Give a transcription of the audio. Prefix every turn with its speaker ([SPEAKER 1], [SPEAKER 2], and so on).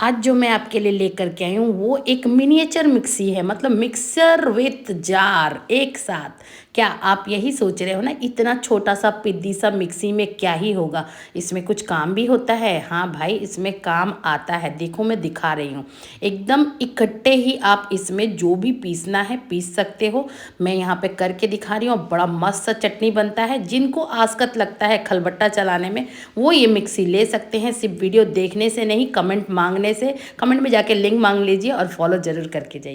[SPEAKER 1] आज जो मैं आपके लिए लेकर के आई हूँ वो एक मिनिएचर मिक्सी है, मतलब मिक्सर विथ जार एक साथ। क्या आप यही सोच रहे हो ना, इतना छोटा सा पिद्दी सा मिक्सी में क्या ही होगा। इसमें कुछ काम भी होता है। हाँ भाई, इसमें काम आता है। देखो मैं दिखा रही हूँ। एकदम इकट्ठे ही आप इसमें जो भी पीसना है पीस सकते हो। मैं यहाँ पे करके दिखा रही हूँ। बड़ा मस्त सा चटनी बनता है। जिनको आसकत लगता है खलबट्टा चलाने में, वो ये मिक्सी ले सकते हैं। सिर्फ वीडियो देखने से नहीं, कमेंट मांगने से। कमेंट में जाके लिंक मांग लीजिए और फॉलो ज़रूर करके जाइए।